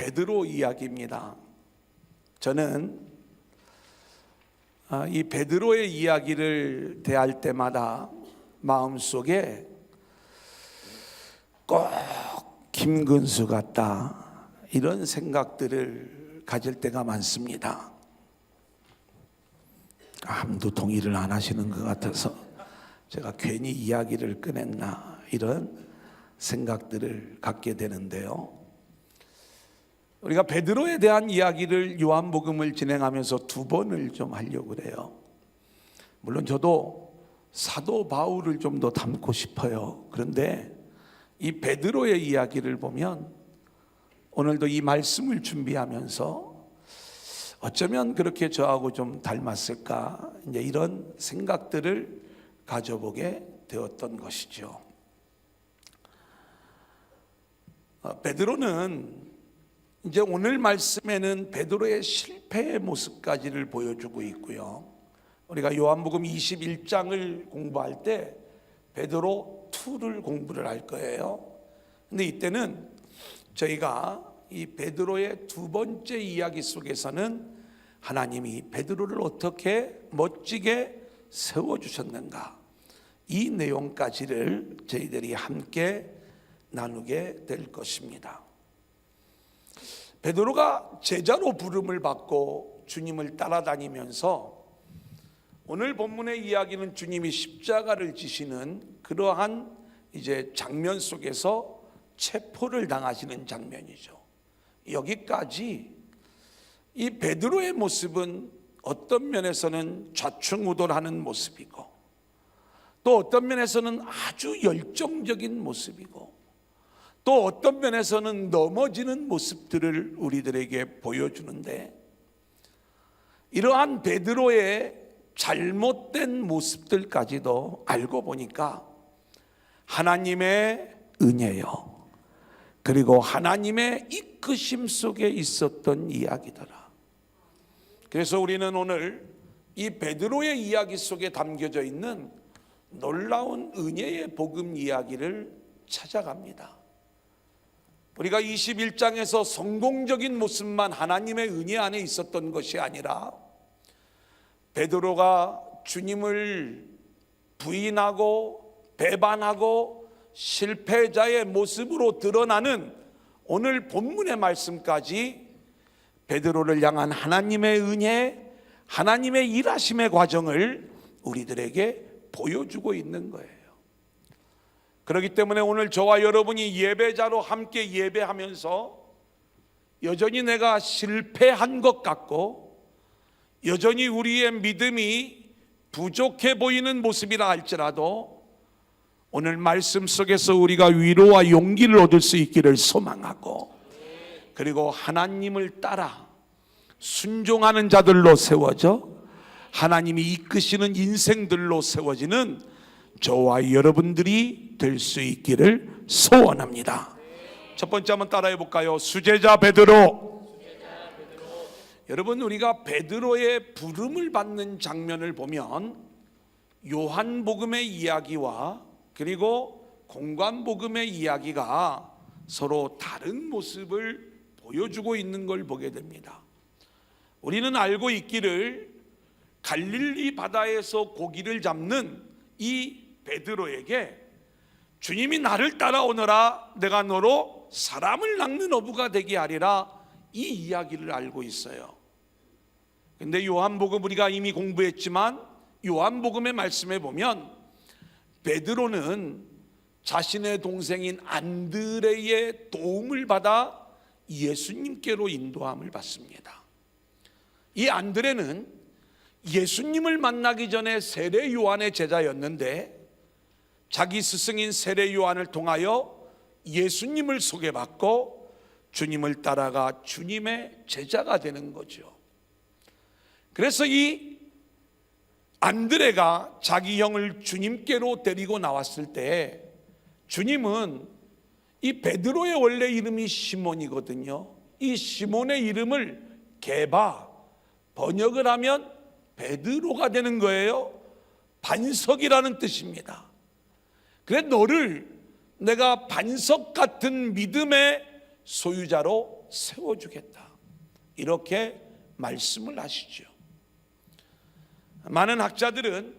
베드로 이야기입니다. 저는 이 베드로의 이야기를 대할 때마다 마음속에 꼭 김근수 같다 이런 생각들을 가질 때가 많습니다. 아무도 동의를 안 하시는 것 같아서 제가 괜히 이야기를 꺼냈나 이런 생각들을 갖게 되는데요. 우리가 베드로에 대한 이야기를 요한복음을 진행하면서 두 번을 좀 하려고 그래요. 물론 저도 사도 바울을 좀 더 닮고 싶어요. 그런데 이 베드로의 이야기를 보면 오늘도 이 말씀을 준비하면서 어쩌면 그렇게 저하고 좀 닮았을까 이제 이런 생각들을 가져보게 되었던 것이죠. 베드로는 이제 오늘 말씀에는 베드로의 실패의 모습까지를 보여주고 있고요. 우리가 요한복음 21장을 공부할 때 베드로 2를 공부를 할 거예요. 근데 이때는 저희가 이 베드로의 두 번째 이야기 속에서는 하나님이 베드로를 어떻게 멋지게 세워주셨는가 이 내용까지를 저희들이 함께 나누게 될 것입니다. 베드로가 제자로 부름을 받고 주님을 따라다니면서 오늘 본문의 이야기는 주님이 십자가를 지시는 그러한 이제 장면 속에서 체포를 당하시는 장면이죠. 여기까지 이 베드로의 모습은 어떤 면에서는 좌충우돌하는 모습이고 또 어떤 면에서는 아주 열정적인 모습이고 또 어떤 면에서는 넘어지는 모습들을 우리들에게 보여주는데 이러한 베드로의 잘못된 모습들까지도 알고 보니까 하나님의 은혜요 그리고 하나님의 이끄심 속에 있었던 이야기더라. 그래서 우리는 오늘 이 베드로의 이야기 속에 담겨져 있는 놀라운 은혜의 복음 이야기를 찾아갑니다. 우리가 21장에서 성공적인 모습만 하나님의 은혜 안에 있었던 것이 아니라 베드로가 주님을 부인하고 배반하고 실패자의 모습으로 드러나는 오늘 본문의 말씀까지 베드로를 향한 하나님의 은혜, 하나님의 일하심의 과정을 우리들에게 보여주고 있는 거예요. 그렇기 때문에 오늘 저와 여러분이 예배자로 함께 예배하면서 여전히 내가 실패한 것 같고 여전히 우리의 믿음이 부족해 보이는 모습이라 할지라도 오늘 말씀 속에서 우리가 위로와 용기를 얻을 수 있기를 소망하고 그리고 하나님을 따라 순종하는 자들로 세워져 하나님이 이끄시는 인생들로 세워지는 저와 여러분들이 될 수 있기를 소원합니다. 첫 번째 한번 따라해 볼까요? 수제자 베드로. 여러분 우리가 베드로의 부름을 받는 장면을 보면 요한복음의 이야기와 그리고 공관복음의 이야기가 서로 다른 모습을 보여주고 있는 걸 보게 됩니다. 우리는 알고 있기를 갈릴리 바다에서 고기를 잡는 이 베드로에게 주님이 나를 따라오너라 내가 너로 사람을 낚는 어부가 되게 하리라 이 이야기를 알고 있어요. 근데 요한복음 우리가 이미 공부했지만 요한복음의 말씀에 보면 베드로는 자신의 동생인 안드레의 도움을 받아 예수님께로 인도함을 받습니다. 이 안드레는 예수님을 만나기 전에 세례 요한의 제자였는데 자기 스승인 세례 요한을 통하여 예수님을 소개받고 주님을 따라가 주님의 제자가 되는 거죠. 그래서 이 안드레가 자기 형을 주님께로 데리고 나왔을 때 주님은 이 베드로의 원래 이름이 시몬이거든요. 이 시몬의 이름을 게바 번역을 하면 베드로가 되는 거예요. 반석이라는 뜻입니다. 그래 너를 내가 반석 같은 믿음의 소유자로 세워주겠다, 이렇게 말씀을 하시죠. 많은 학자들은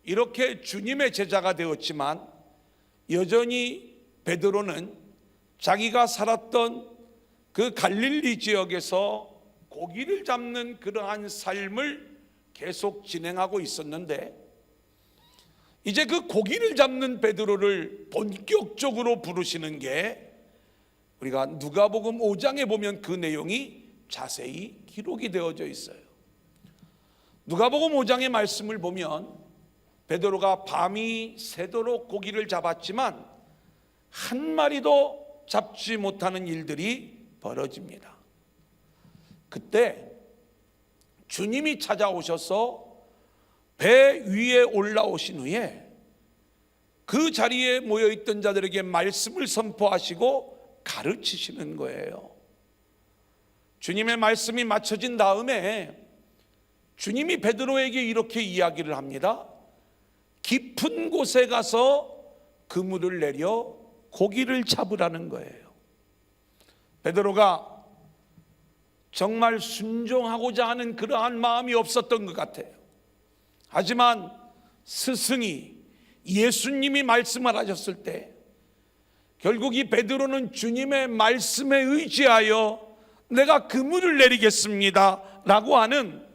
이렇게 주님의 제자가 되었지만 여전히 베드로는 자기가 살았던 그 갈릴리 지역에서 고기를 잡는 그러한 삶을 계속 진행하고 있었는데, 이제 그 고기를 잡는 베드로를 본격적으로 부르시는 게 우리가 누가복음 5장에 보면 그 내용이 자세히 기록이 되어져 있어요. 누가복음 5장의 말씀을 보면 베드로가 밤이 새도록 고기를 잡았지만 한 마리도 잡지 못하는 일들이 벌어집니다. 그때 주님이 찾아오셔서 배 위에 올라오신 후에 그 자리에 모여있던 자들에게 말씀을 선포하시고 가르치시는 거예요. 주님의 말씀이 마쳐진 다음에 주님이 베드로에게 이렇게 이야기를 합니다. 깊은 곳에 가서 그물을 내려 고기를 잡으라는 거예요. 베드로가 정말 순종하고자 하는 그러한 마음이 없었던 것 같아요. 하지만 스승이, 예수님이 말씀을 하셨을 때 결국 이 베드로는 주님의 말씀에 의지하여 내가 그물을 내리겠습니다 라고 하는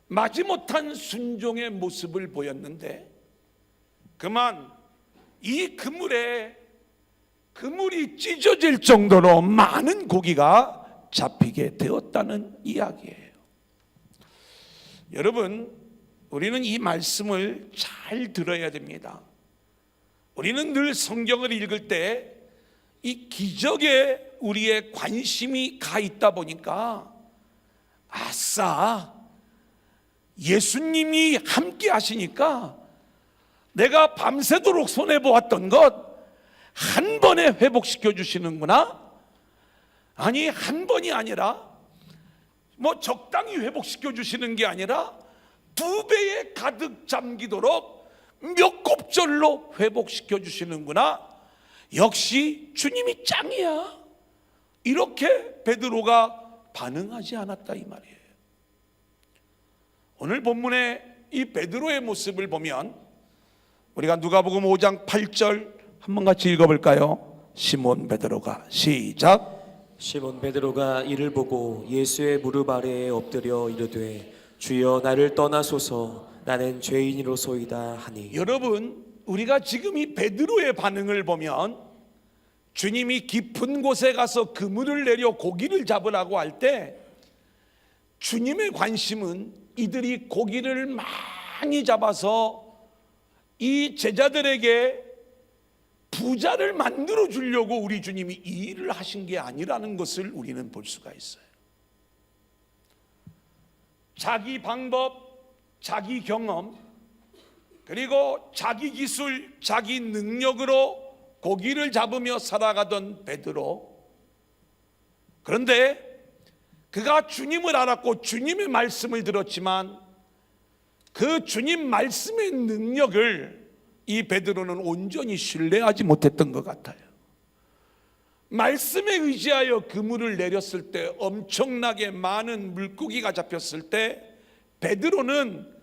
마지못한 순종의 모습을 보였는데, 그만 이 그물에 그물이 찢어질 정도로 많은 고기가 잡히게 되었다는 이야기예요. 여러분, 우리는 이 말씀을 잘 들어야 됩니다. 우리는 늘 성경을 읽을 때 이 기적에 우리의 관심이 가 있다 보니까 아싸, 예수님이 함께 하시니까 내가 밤새도록 손해보았던 것 한 번에 회복시켜 주시는구나. 아니, 한 번이 아니라 뭐 적당히 회복시켜 주시는 게 아니라 2배에 가득 잠기도록 몇 곱절로 회복시켜 주시는구나. 역시 주님이 짱이야. 이렇게 베드로가 반응하지 않았다 이 말이에요. 오늘 본문의 이 베드로의 모습을 보면 우리가 누가복음 5장 8절 한번 같이 읽어볼까요? 시몬 베드로가, 시작. 시몬 베드로가 이를 보고 예수의 무릎 아래에 엎드려 이르되 주여 나를 떠나소서 나는 죄인이로소이다 하니. 여러분, 우리가 지금 이 베드로의 반응을 보면 주님이 깊은 곳에 가서 그물을 내려 고기를 잡으라고 할 때 주님의 관심은 이들이 고기를 많이 잡아서 이 제자들에게 부자를 만들어 주려고 우리 주님이 이 일을 하신 게 아니라는 것을 우리는 볼 수가 있어요. 자기 방법, 자기 경험, 그리고 자기 기술, 자기 능력으로 고기를 잡으며 살아가던 베드로, 그런데 그가 주님을 알았고 주님의 말씀을 들었지만 그 주님 말씀의 능력을 이 베드로는 온전히 신뢰하지 못했던 것 같아요. 말씀에 의지하여 그물을 내렸을 때 엄청나게 많은 물고기가 잡혔을 때 베드로는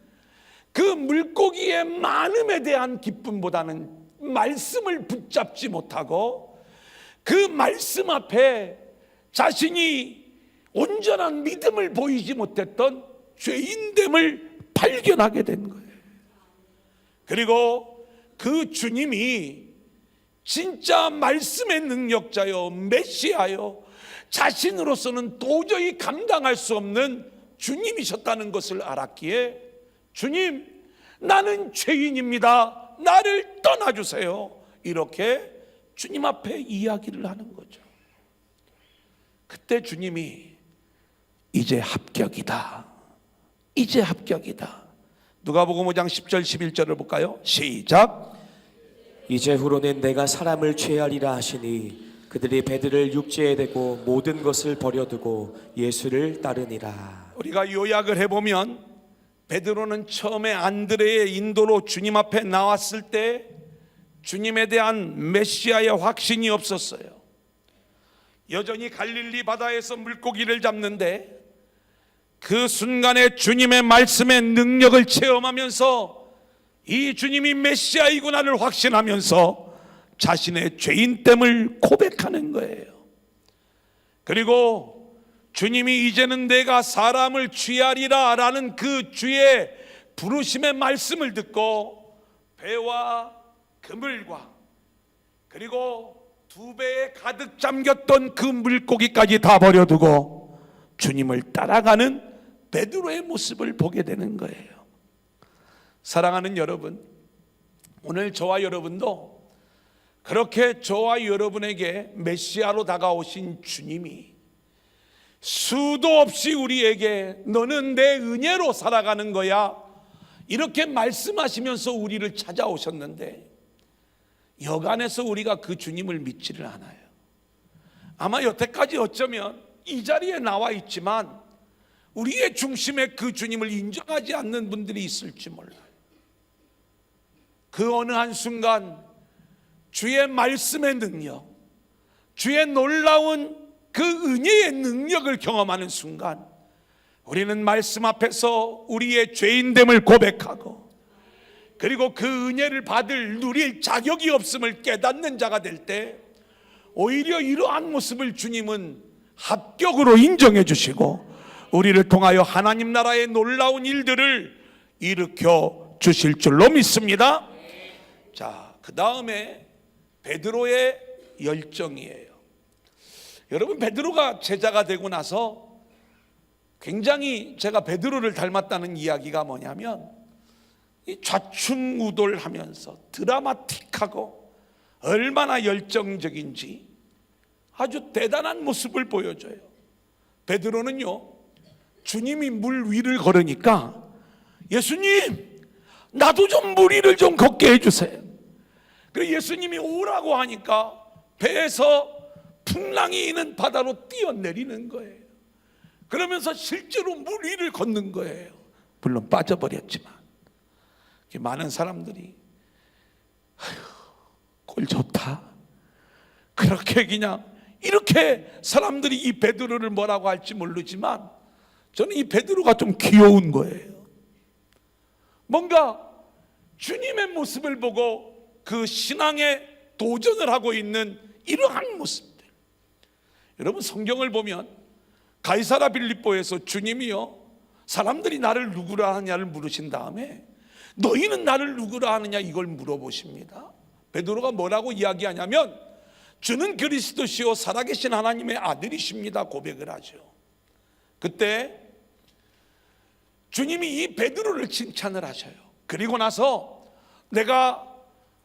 그 물고기의 많음에 대한 기쁨보다는 말씀을 붙잡지 못하고 그 말씀 앞에 자신이 온전한 믿음을 보이지 못했던 죄인됨을 발견하게 된 거예요. 그리고 그 주님이 진짜 말씀의 능력자요, 메시아요, 자신으로서는 도저히 감당할 수 없는 주님이셨다는 것을 알았기에 주님, 나는 죄인입니다. 나를 떠나주세요. 이렇게 주님 앞에 이야기를 하는 거죠. 그때 주님이 이제 합격이다. 이제 합격이다. 누가복음 5장 10절 11절을 볼까요? 시작. 이제후로는 내가 사람을 취하리라 하시니 그들이 배들을 육지에 대고 모든 것을 버려두고 예수를 따르니라. 우리가 요약을 해보면 베드로는 처음에 안드레의 인도로 주님 앞에 나왔을 때 주님에 대한 메시아의 확신이 없었어요. 여전히 갈릴리 바다에서 물고기를 잡는데 그 순간에 주님의 말씀의 능력을 체험하면서 이 주님이 메시아이구나를 확신하면서 자신의 죄인됨을 고백하는 거예요. 그리고 주님이 이제는 내가 사람을 취하리라 라는 그 주의 부르심의 말씀을 듣고 배와 그물과 그리고 두 배에 가득 잠겼던 그 물고기까지 다 버려두고 주님을 따라가는 베드로의 모습을 보게 되는 거예요. 사랑하는 여러분, 오늘 저와 여러분도 그렇게 저와 여러분에게 메시아로 다가오신 주님이 수도 없이 우리에게 너는 내 은혜로 살아가는 거야 이렇게 말씀하시면서 우리를 찾아오셨는데 여간해서 우리가 그 주님을 믿지를 않아요. 아마 여태까지 어쩌면 이 자리에 나와 있지만 우리의 중심에 그 주님을 인정하지 않는 분들이 있을지 몰라요. 그 어느 한순간 주의 말씀의 능력, 주의 놀라운 그 은혜의 능력을 경험하는 순간 우리는 말씀 앞에서 우리의 죄인됨을 고백하고 그리고 그 은혜를 누릴 자격이 없음을 깨닫는 자가 될 때 오히려 이러한 모습을 주님은 합격으로 인정해 주시고 우리를 통하여 하나님 나라의 놀라운 일들을 일으켜 주실 줄로 믿습니다. 자, 그 다음에 베드로의 열정이에요. 여러분, 베드로가 제자가 되고 나서 굉장히 제가 베드로를 닮았다는 이야기가 뭐냐면 이 좌충우돌하면서 드라마틱하고 얼마나 열정적인지 아주 대단한 모습을 보여줘요. 베드로는요, 주님이 물 위를 걸으니까 예수님 나도 좀 물 위를 좀 걷게 해주세요. 그래서 예수님이 오라고 하니까 배에서 풍랑이 있는 바다로 뛰어내리는 거예요. 그러면서 실제로 물 위를 걷는 거예요. 물론 빠져버렸지만 많은 사람들이 아휴, 꼴 좋다 그렇게 그냥 이렇게 사람들이 이 베드로를 뭐라고 할지 모르지만 저는 이 베드로가 좀 귀여운 거예요. 뭔가 주님의 모습을 보고 그 신앙에 도전을 하고 있는 이러한 모습들. 여러분, 성경을 보면 가이사라 빌립보에서 주님이요 사람들이 나를 누구라 하냐를 물으신 다음에 너희는 나를 누구라 하느냐 이걸 물어보십니다. 베드로가 뭐라고 이야기하냐면 주는 그리스도시요 살아계신 하나님의 아들이십니다 고백을 하죠. 그때 주님이 이 베드로를 칭찬을 하셔요. 그리고 나서 내가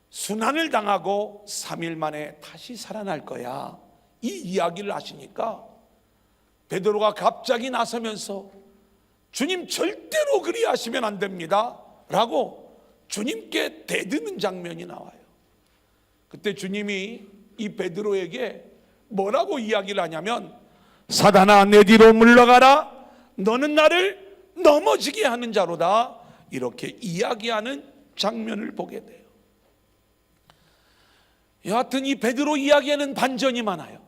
순환을 당하고 3일 만에 다시 살아날 거야 이 이야기를 하시니까 베드로가 갑자기 나서면서 주님 절대로 그리 하시면 안 됩니다 라고 주님께 대드는 장면이 나와요. 그때 주님이 이 베드로에게 뭐라고 이야기를 하냐면 사단아 내 뒤로 물러가라 너는 나를 넘어지게 하는 자로다 이렇게 이야기하는 장면을 보게 돼요. 여하튼 이 베드로 이야기에는 반전이 많아요.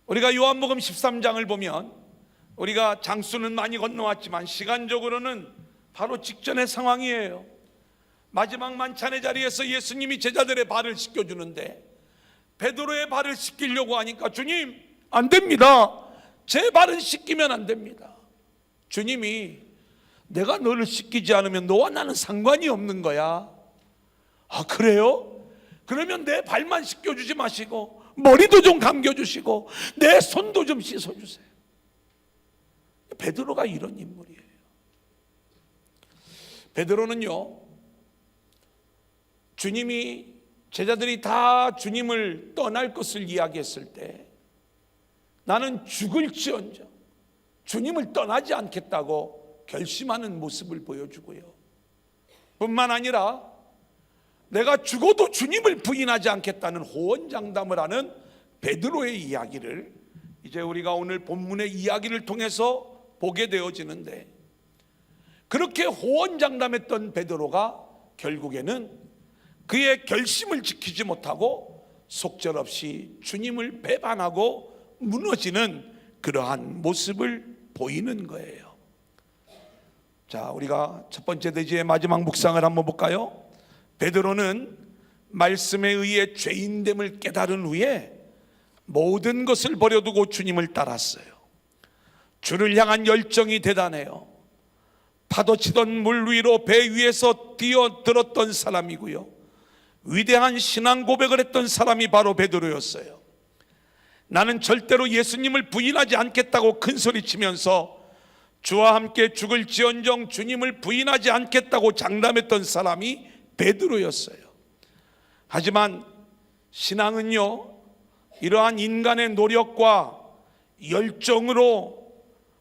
우리가 요한복음 13장을 보면 우리가 장수는 많이 건너왔지만 시간적으로는 바로 직전의 상황이에요. 마지막 만찬의 자리에서 예수님이 제자들의 발을 씻겨주는데 베드로의 발을 씻기려고 하니까 주님 안 됩니다. 제 발은 씻기면 안 됩니다. 주님이 내가 너를 씻기지 않으면 너와 나는 상관이 없는 거야. 아 그래요? 그러면 내 발만 씻겨주지 마시고 머리도 좀 감겨주시고 내 손도 좀 씻어주세요. 베드로가 이런 인물이에요. 베드로는요 주님이 제자들이 다 주님을 떠날 것을 이야기했을 때 나는 죽을지언정 주님을 떠나지 않겠다고 결심하는 모습을 보여주고요. 뿐만 아니라 내가 죽어도 주님을 부인하지 않겠다는 호언장담을 하는 베드로의 이야기를 이제 우리가 오늘 본문의 이야기를 통해서 보게 되어지는데 그렇게 호언장담했던 베드로가 결국에는 그의 결심을 지키지 못하고 속절없이 주님을 배반하고 무너지는 그러한 모습을 보이는 거예요. 자, 우리가 첫 번째 대지의 마지막 묵상을 한번 볼까요? 베드로는 말씀에 의해 죄인됨을 깨달은 후에 모든 것을 버려두고 주님을 따랐어요. 주를 향한 열정이 대단해요. 파도치던 물 위로 배 위에서 뛰어들었던 사람이고요, 위대한 신앙 고백을 했던 사람이 바로 베드로였어요. 나는 절대로 예수님을 부인하지 않겠다고 큰소리치면서 주와 함께 죽을지언정 주님을 부인하지 않겠다고 장담했던 사람이 베드로였어요. 하지만 신앙은요, 이러한 인간의 노력과 열정으로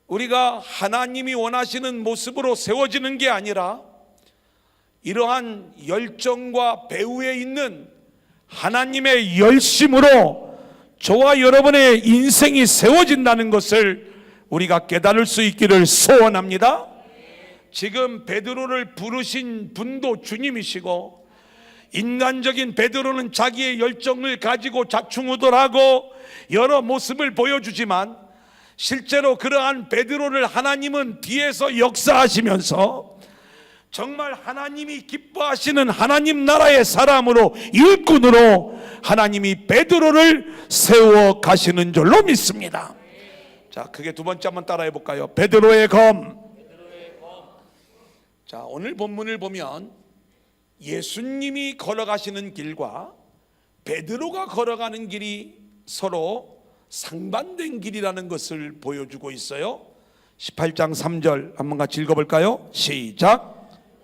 우리가 하나님이 원하시는 모습으로 세워지는 게 아니라 이러한 열정과 배후에 있는 하나님의 열심으로 저와 여러분의 인생이 세워진다는 것을 우리가 깨달을 수 있기를 소원합니다. 지금 베드로를 부르신 분도 주님이시고, 인간적인 베드로는 자기의 열정을 가지고 좌충우돌하고 여러 모습을 보여주지만, 실제로 그러한 베드로를 하나님은 뒤에서 역사하시면서 정말 하나님이 기뻐하시는 하나님 나라의 사람으로, 일꾼으로 하나님이 베드로를 세워 가시는 줄로 믿습니다. 자, 그게 두 번째 한번 따라해 볼까요? 베드로의 검. 자, 오늘 본문을 보면 예수님이 걸어가시는 길과 베드로가 걸어가는 길이 서로 상반된 길이라는 것을 보여주고 있어요. 18장 3절 한번 같이 읽어볼까요? 시작.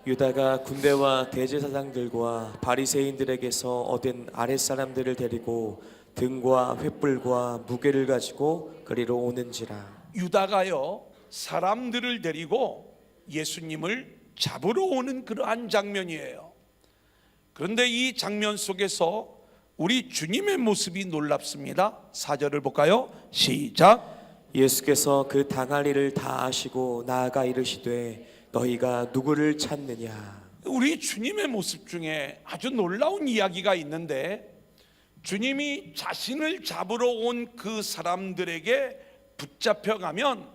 유다가 군대와 대제사장들과 바리새인들에게서 얻은 아랫사람들을 데리고 등과 횃불과 무게를 가지고 그리로 오는지라. 유다가요, 사람들을 데리고 예수님을 잡으러 오는 그러한 장면이에요. 그런데 이 장면 속에서 우리 주님의 모습이 놀랍습니다. 4절을 볼까요? 시작. 예수께서 그 당할 일을 다 아시고 나아가 이르시되 너희가 누구를 찾느냐. 우리 주님의 모습 중에 아주 놀라운 이야기가 있는데, 주님이 자신을 잡으러 온 그 사람들에게 붙잡혀가면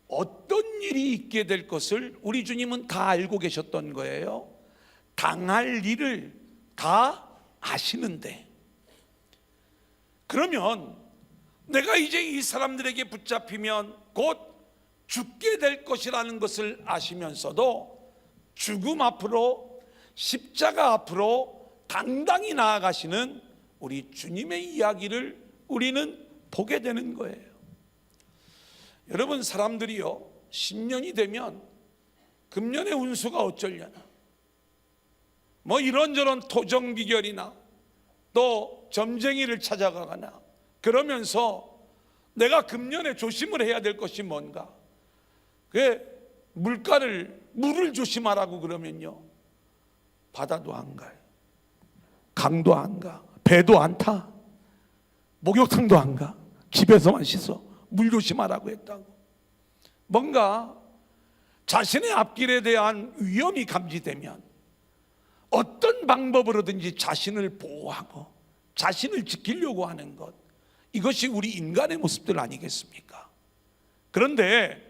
어떤 일이 있게 될 것을 우리 주님은 다 알고 계셨던 거예요. 당할 일을 다 아시는데, 그러면 내가 이제 이 사람들에게 붙잡히면 곧 죽게 될 것이라는 것을 아시면서도 죽음 앞으로, 십자가 앞으로 당당히 나아가시는 우리 주님의 이야기를 우리는 보게 되는 거예요. 여러분, 사람들이요, 신년이 되면 금년의 운수가 어쩌려나, 뭐 이런저런 토정비결이나 또 점쟁이를 찾아가거나 그러면서 내가 금년에 조심을 해야 될 것이 뭔가, 그 물을 조심하라고 그러면요, 바다도 안 가요, 강도 안 가, 배도 안 타, 목욕탕도 안 가, 집에서만 씻어. 물 조심하라고 했다고. 뭔가 자신의 앞길에 대한 위험이 감지되면 어떤 방법으로든지 자신을 보호하고 자신을 지키려고 하는 것, 이것이 우리 인간의 모습들 아니겠습니까? 그런데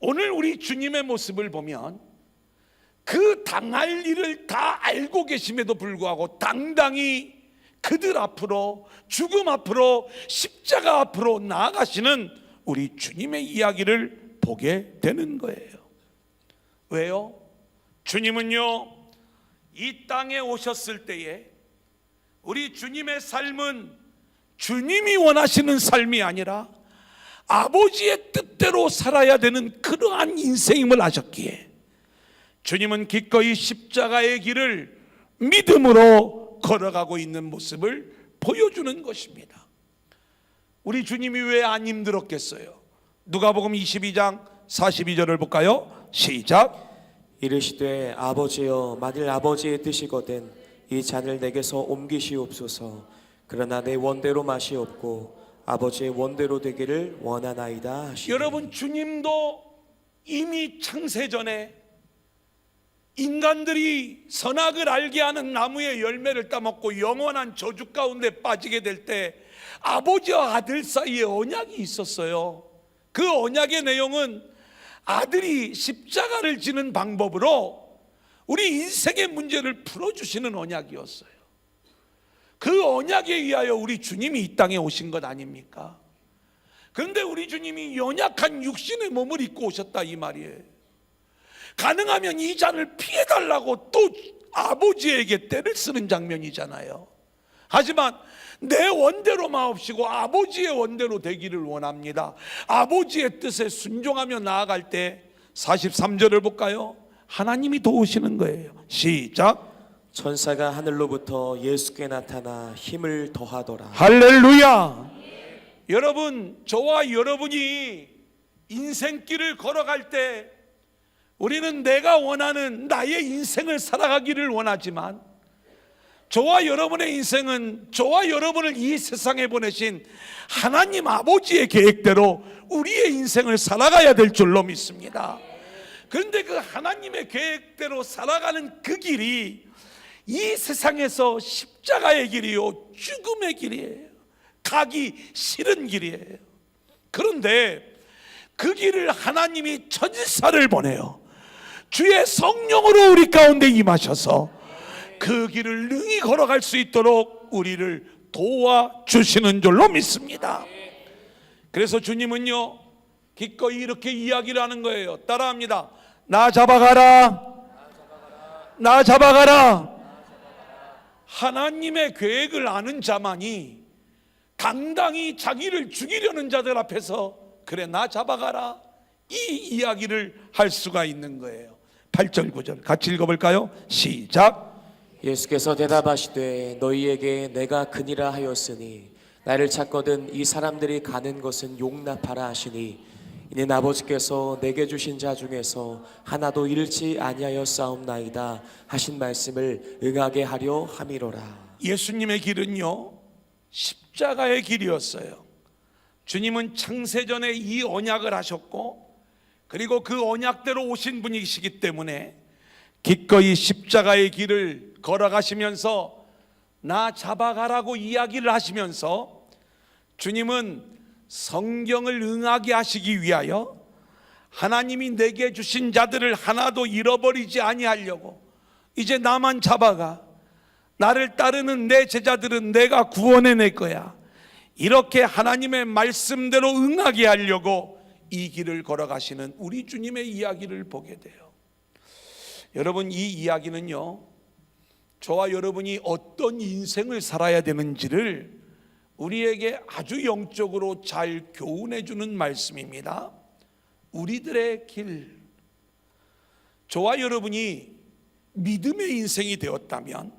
오늘 우리 주님의 모습을 보면 그 당할 일을 다 알고 계심에도 불구하고 당당히 그들 앞으로, 죽음 앞으로, 십자가 앞으로 나아가시는 우리 주님의 이야기를 보게 되는 거예요. 왜요? 주님은요, 이 땅에 오셨을 때에 우리 주님의 삶은 주님이 원하시는 삶이 아니라 아버지의 뜻대로 살아야 되는 그러한 인생임을 아셨기에 주님은 기꺼이 십자가의 길을 믿음으로 걸어가고 있는 모습을 보여주는 것입니다. 우리 주님이 왜 안 힘들었겠어요? 누가복음 22장 42절을 볼까요? 시작. 이르시되 아버지여, 만일 아버지의 뜻이거든 이 잔을 내게서 옮기시옵소서. 그러나 내 원대로 맛이 없고 아버지의 원대로 되기를 원하나이다 하시니. 여러분, 주님도 이미 창세전에 인간들이 선악을 알게 하는 나무의 열매를 따먹고 영원한 저주 가운데 빠지게 될 때 아버지와 아들 사이에 언약이 있었어요. 그 언약의 내용은 아들이 십자가를 지는 방법으로 우리 인생의 문제를 풀어주시는 언약이었어요. 그 언약에 의하여 우리 주님이 이 땅에 오신 것 아닙니까? 그런데 우리 주님이 연약한 육신의 몸을 입고 오셨다 이 말이에요. 가능하면 이 잔을 피해달라고 또 아버지에게 때를 쓰는 장면이잖아요. 하지만 내 원대로 마옵시고 아버지의 원대로 되기를 원합니다. 아버지의 뜻에 순종하며 나아갈 때 43절을 볼까요? 하나님이 도우시는 거예요. 시작. 천사가 하늘로부터 예수께 나타나 힘을 더하더라. 할렐루야. 여러분, 저와 여러분이 인생길을 걸어갈 때 우리는 내가 원하는 나의 인생을 살아가기를 원하지만 저와 여러분의 인생은 저와 여러분을 이 세상에 보내신 하나님 아버지의 계획대로 우리의 인생을 살아가야 될 줄로 믿습니다. 그런데 그 하나님의 계획대로 살아가는 그 길이 이 세상에서 십자가의 길이요, 죽음의 길이에요. 가기 싫은 길이에요. 그런데 그 길을 하나님이 천사를 보내요. 주의 성령으로 우리 가운데 임하셔서 그 길을 능히 걸어갈 수 있도록 우리를 도와주시는 줄로 믿습니다. 그래서 주님은요 기꺼이 이렇게 이야기를 하는 거예요. 따라합니다. 나 잡아가라. 나 잡아가라. 하나님의 계획을 아는 자만이 당당히 자기를 죽이려는 자들 앞에서 그래 나 잡아가라 이 이야기를 할 수가 있는 거예요. 8절 9절 같이 읽어볼까요? 시작. 예수께서 대답하시되 너희에게 내가 그니라 하였으니 나를 찾거든 이 사람들이 가는 것은 용납하라 하시니 이는 아버지께서 내게 주신 자 중에서 하나도 잃지 아니하였사옵나이다 하신 말씀을 응하게 하려 함이로라. 예수님의 길은요 십자가의 길이었어요. 주님은 창세전에 이 언약을 하셨고 그리고 그 언약대로 오신 분이시기 때문에 기꺼이 십자가의 길을 걸어가시면서 나 잡아가라고 이야기를 하시면서 주님은 성경을 응하게 하시기 위하여 하나님이 내게 주신 자들을 하나도 잃어버리지 아니하려고 이제 나만 잡아가 나를 따르는 내 제자들은 내가 구원해낼 거야 이렇게 하나님의 말씀대로 응하게 하려고 이 길을 걸어가시는 우리 주님의 이야기를 보게 돼요. 여러분 이 이야기는요 저와 여러분이 어떤 인생을 살아야 되는지를 우리에게 아주 영적으로 잘 교훈해 주는 말씀입니다. 우리들의 길. 저와 여러분이 믿음의 인생이 되었다면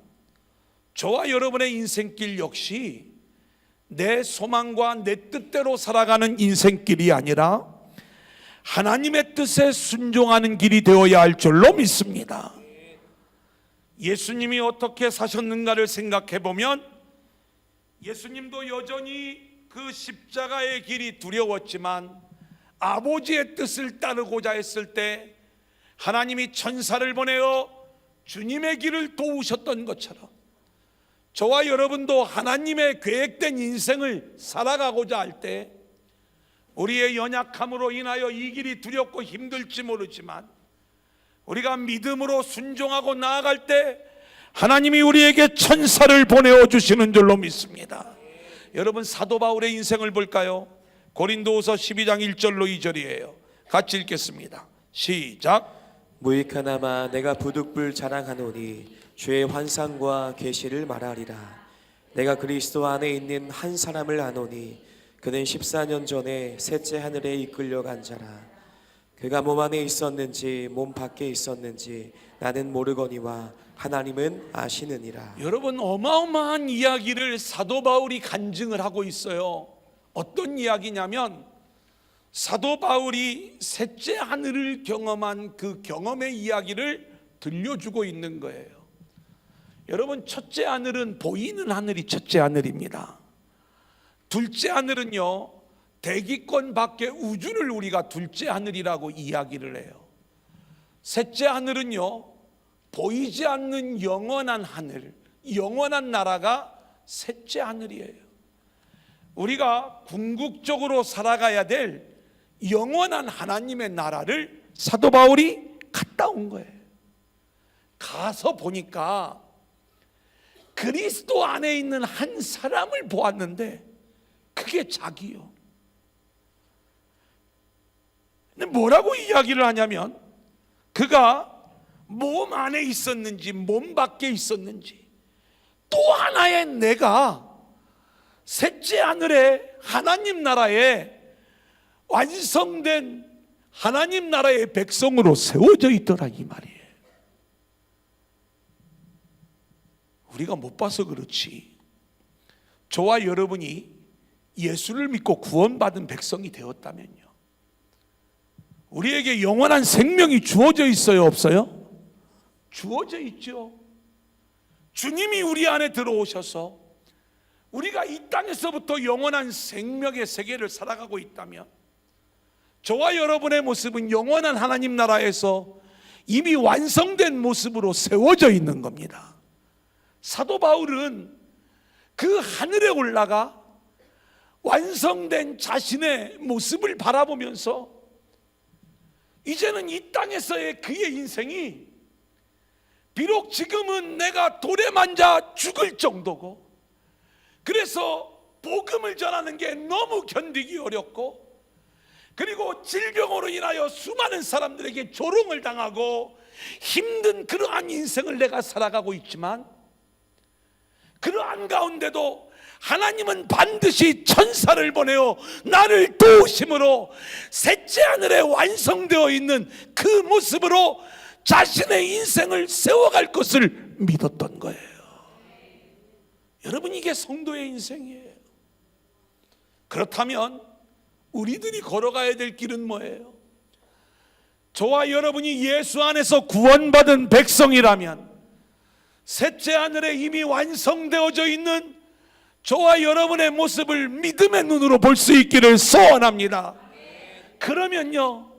저와 여러분의 인생길 역시 내 소망과 내 뜻대로 살아가는 인생길이 아니라 하나님의 뜻에 순종하는 길이 되어야 할 줄로 믿습니다. 예수님이 어떻게 사셨는가를 생각해 보면 예수님도 여전히 그 십자가의 길이 두려웠지만 아버지의 뜻을 따르고자 했을 때 하나님이 천사를 보내어 주님의 길을 도우셨던 것처럼 저와 여러분도 하나님의 계획된 인생을 살아가고자 할 때 우리의 연약함으로 인하여 이 길이 두렵고 힘들지 모르지만 우리가 믿음으로 순종하고 나아갈 때 하나님이 우리에게 천사를 보내어 주시는 줄로 믿습니다. 여러분 사도 바울의 인생을 볼까요? 고린도후서 12장 1절로 2절이에요. 같이 읽겠습니다. 시작. 무익하나마 내가 부득불 자랑하노니 주의 환상과 계시를 말하리라. 내가 그리스도 안에 있는 한 사람을 아노니 그는 14년 전에 셋째 하늘에 이끌려간 자라. 그가 몸 안에 있었는지 몸 밖에 있었는지 나는 모르거니와 하나님은 아시느니라. 여러분 어마어마한 이야기를 사도 바울이 간증을 하고 있어요. 어떤 이야기냐면 사도 바울이 셋째 하늘을 경험한 그 경험의 이야기를 들려주고 있는 거예요. 여러분 첫째 하늘은 보이는 하늘이 첫째 하늘입니다. 둘째 하늘은요 대기권 밖의 우주를 우리가 둘째 하늘이라고 이야기를 해요. 셋째 하늘은요 보이지 않는 영원한 하늘, 영원한 나라가 셋째 하늘이에요. 우리가 궁극적으로 살아가야 될 영원한 하나님의 나라를 사도 바울이 갔다 온 거예요. 가서 보니까 그리스도 안에 있는 한 사람을 보았는데 그게 자기요. 근데 뭐라고 이야기를 하냐면 그가 몸 안에 있었는지 몸 밖에 있었는지 또 하나의 내가 셋째 하늘의 하나님 나라에 완성된 하나님 나라의 백성으로 세워져 있더라 이 말이에요. 우리가 못 봐서 그렇지 저와 여러분이 예수를 믿고 구원받은 백성이 되었다면요, 우리에게 영원한 생명이 주어져 있어요 없어요? 주어져 있죠. 주님이 우리 안에 들어오셔서 우리가 이 땅에서부터 영원한 생명의 세계를 살아가고 있다면 저와 여러분의 모습은 영원한 하나님 나라에서 이미 완성된 모습으로 세워져 있는 겁니다. 사도 바울은 그 하늘에 올라가 완성된 자신의 모습을 바라보면서 이제는 이 땅에서의 그의 인생이 비록 지금은 내가 돌에 만져 죽을 정도고 그래서 복음을 전하는 게 너무 견디기 어렵고 그리고 질병으로 인하여 수많은 사람들에게 조롱을 당하고 힘든 그러한 인생을 내가 살아가고 있지만 그러한 가운데도 하나님은 반드시 천사를 보내어 나를 도우심으로 셋째 하늘에 완성되어 있는 그 모습으로 자신의 인생을 세워갈 것을 믿었던 거예요. 여러분, 이게 성도의 인생이에요. 그렇다면 우리들이 걸어가야 될 길은 뭐예요? 저와 여러분이 예수 안에서 구원받은 백성이라면 셋째 하늘에 이미 완성되어져 있는 저와 여러분의 모습을 믿음의 눈으로 볼 수 있기를 소원합니다. 그러면요,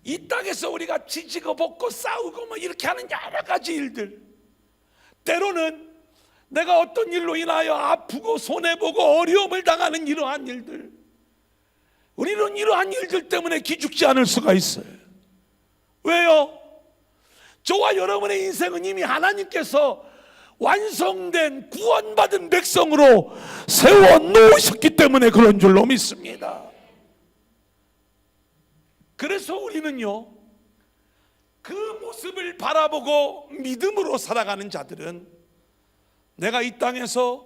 이 땅에서 우리가 지지고 볶고 싸우고 뭐 이렇게 하는 여러 가지 일들, 때로는 내가 어떤 일로 인하여 아프고 손해보고 어려움을 당하는 이러한 일들, 우리는 이러한 일들 때문에 기죽지 않을 수가 있어요. 왜요? 저와 여러분의 인생은 이미 하나님께서 완성된 구원받은 백성으로 세워놓으셨기 때문에 그런 줄로 믿습니다. 그래서 우리는요, 그 모습을 바라보고 믿음으로 살아가는 자들은 내가 이 땅에서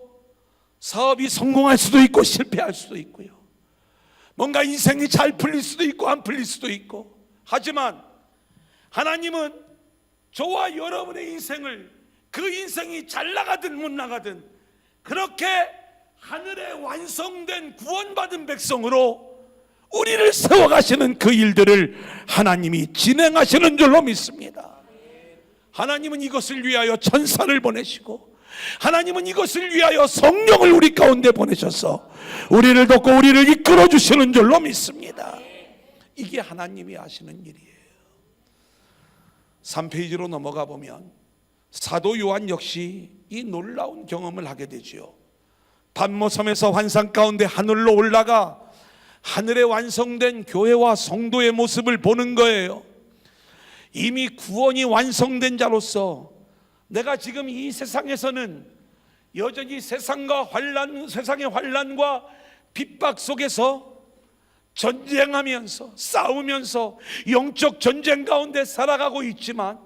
사업이 성공할 수도 있고 실패할 수도 있고요, 뭔가 인생이 잘 풀릴 수도 있고 안 풀릴 수도 있고, 하지만 하나님은 저와 여러분의 인생을, 그 인생이 잘 나가든 못 나가든 그렇게 하늘에 완성된 구원받은 백성으로 우리를 세워가시는 그 일들을 하나님이 진행하시는 줄로 믿습니다. 하나님은 이것을 위하여 천사를 보내시고, 하나님은 이것을 위하여 성령을 우리 가운데 보내셔서 우리를 돕고 우리를 이끌어 주시는 줄로 믿습니다. 이게 하나님이 하시는 일이에요. 3페이지로 넘어가 보면 사도 요한 역시 이 놀라운 경험을 하게 되지요. 반모섬에서 환상 가운데 하늘로 올라가 하늘에 완성된 교회와 성도의 모습을 보는 거예요. 이미 구원이 완성된 자로서 내가 지금 이 세상에서는 여전히 세상의 환난과 핍박 속에서 전쟁하면서 싸우면서 영적 전쟁 가운데 살아가고 있지만,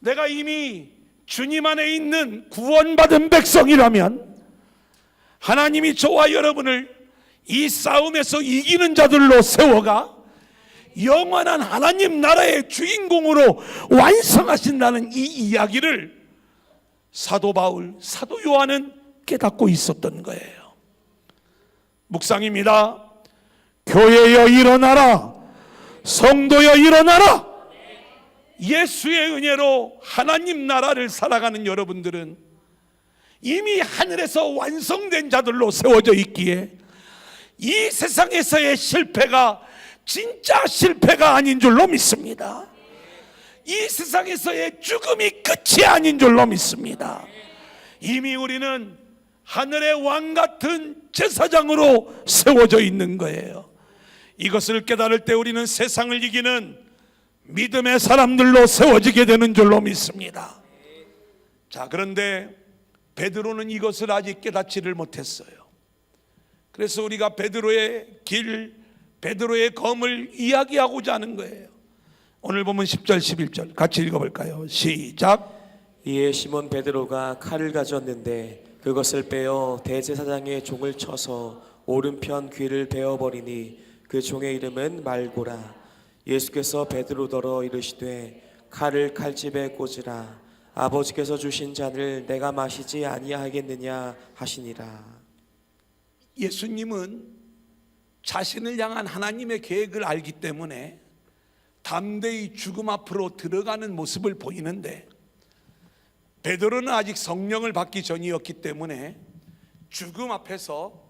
내가 이미 주님 안에 있는 구원받은 백성이라면 하나님이 저와 여러분을 이 싸움에서 이기는 자들로 세워가 영원한 하나님 나라의 주인공으로 완성하신다는 이 이야기를 사도 바울, 사도 요한은 깨닫고 있었던 거예요. 묵상입니다. 교회여 일어나라, 성도여 일어나라. 예수의 은혜로 하나님 나라를 살아가는 여러분들은 이미 하늘에서 완성된 자들로 세워져 있기에 이 세상에서의 실패가 진짜 실패가 아닌 줄로 믿습니다. 이 세상에서의 죽음이 끝이 아닌 줄로 믿습니다. 이미 우리는 하늘의 왕 같은 제사장으로 세워져 있는 거예요. 이것을 깨달을 때 우리는 세상을 이기는 믿음의 사람들로 세워지게 되는 줄로 믿습니다. 자, 그런데 베드로는 이것을 아직 깨닫지를 못했어요. 그래서 우리가 베드로의 길, 베드로의 검을 이야기하고자 하는 거예요. 오늘 보면 10절 11절 같이 읽어볼까요? 시작. 이에 시몬 베드로가 칼을 가졌는데 그것을 빼어 대제사장의 종을 쳐서 오른편 귀를 베어버리니 그 종의 이름은 말고라. 예수께서 베드로더러 이르시되 칼을 칼집에 꽂으라. 아버지께서 주신 잔을 내가 마시지 아니하겠느냐 하시니라. 예수님은 자신을 향한 하나님의 계획을 알기 때문에 담대히 죽음 앞으로 들어가는 모습을 보이는데, 베드로는 아직 성령을 받기 전이었기 때문에 죽음 앞에서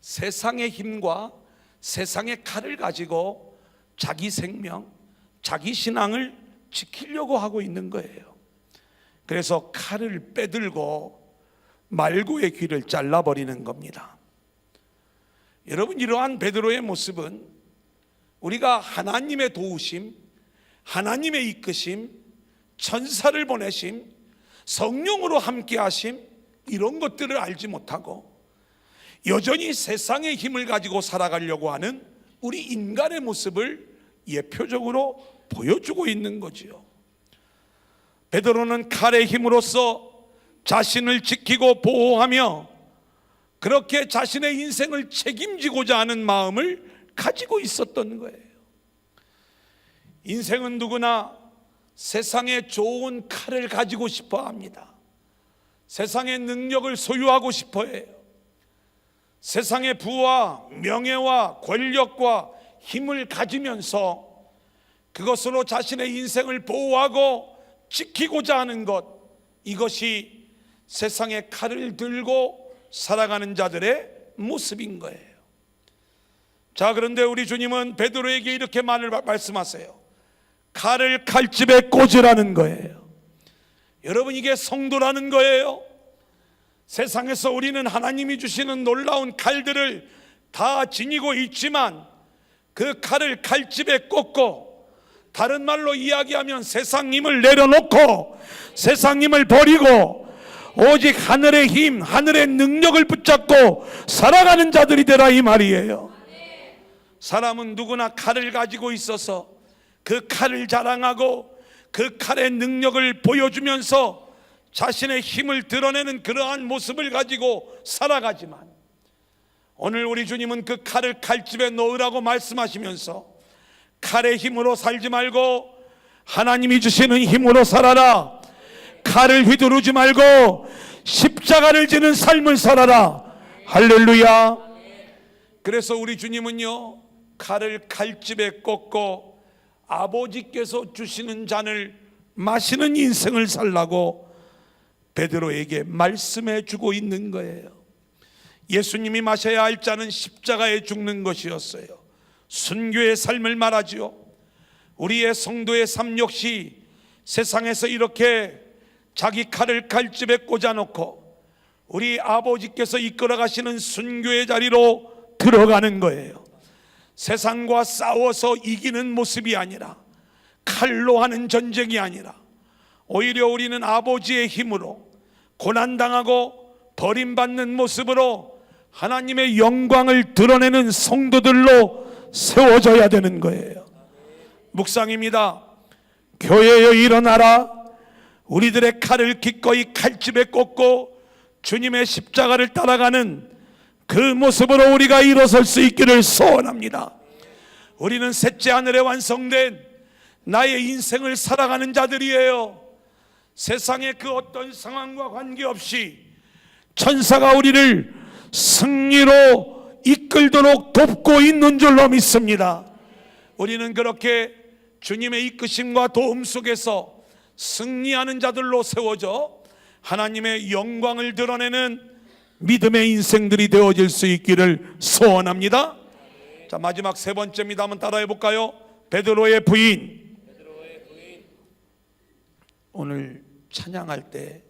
세상의 힘과 세상의 칼을 가지고 자기 생명, 자기 신앙을 지키려고 하고 있는 거예요. 그래서 칼을 빼들고 말고의 귀를 잘라버리는 겁니다. 여러분, 이러한 베드로의 모습은 우리가 하나님의 도우심, 하나님의 이끄심, 천사를 보내심, 성령으로 함께 하심, 이런 것들을 알지 못하고 여전히 세상의 힘을 가지고 살아가려고 하는 우리 인간의 모습을 예표적으로 보여주고 있는 거지요. 베드로는 칼의 힘으로써 자신을 지키고 보호하며 그렇게 자신의 인생을 책임지고자 하는 마음을 가지고 있었던 거예요. 인생은 누구나 세상에 좋은 칼을 가지고 싶어 합니다. 세상의 능력을 소유하고 싶어 해요. 세상의 부와 명예와 권력과 힘을 가지면서 그것으로 자신의 인생을 보호하고 지키고자 하는 것, 이것이 세상의 칼을 들고 살아가는 자들의 모습인 거예요. 자, 그런데 우리 주님은 베드로에게 이렇게 말씀하세요. 칼을 칼집에 꽂으라는 거예요. 여러분, 이게 성도라는 거예요. 세상에서 우리는 하나님이 주시는 놀라운 칼들을 다 지니고 있지만 그 칼을 칼집에 꽂고, 다른 말로 이야기하면 세상 힘을 내려놓고 세상 힘을 버리고 오직 하늘의 힘, 하늘의 능력을 붙잡고 살아가는 자들이 되라, 이 말이에요. 사람은 누구나 칼을 가지고 있어서 그 칼을 자랑하고 그 칼의 능력을 보여주면서 자신의 힘을 드러내는 그러한 모습을 가지고 살아가지만, 오늘 우리 주님은 그 칼을 칼집에 넣으라고 말씀하시면서 칼의 힘으로 살지 말고 하나님이 주시는 힘으로 살아라. 칼을 휘두르지 말고 십자가를 지는 삶을 살아라. 할렐루야. 그래서 우리 주님은요, 칼을 칼집에 꽂고 아버지께서 주시는 잔을 마시는 인생을 살라고 베드로에게 말씀해 주고 있는 거예요. 예수님이 마셔야 할 잔은 십자가에 죽는 것이었어요. 순교의 삶을 말하지요. 우리의 성도의 삶 역시 세상에서 이렇게 자기 칼을 칼집에 꽂아놓고 우리 아버지께서 이끌어 가시는 순교의 자리로 들어가는 거예요. 세상과 싸워서 이기는 모습이 아니라, 칼로 하는 전쟁이 아니라, 오히려 우리는 아버지의 힘으로 고난당하고 버림받는 모습으로 하나님의 영광을 드러내는 성도들로 세워져야 되는 거예요. 묵상입니다. 교회여 일어나라. 우리들의 칼을 기꺼이 칼집에 꽂고 주님의 십자가를 따라가는 그 모습으로 우리가 일어설 수 있기를 소원합니다. 우리는 셋째 하늘에 완성된 나의 인생을 살아가는 자들이에요. 세상의 그 어떤 상황과 관계없이 천사가 우리를 승리로 이끌도록 돕고 있는 줄로 믿습니다. 우리는 그렇게 주님의 이끄심과 도움 속에서 승리하는 자들로 세워져 하나님의 영광을 드러내는 믿음의 인생들이 되어질 수 있기를 소원합니다. 자, 마지막 세 번째입니다. 한번 따라해 볼까요? 베드로의 부인. 오늘 찬양할 때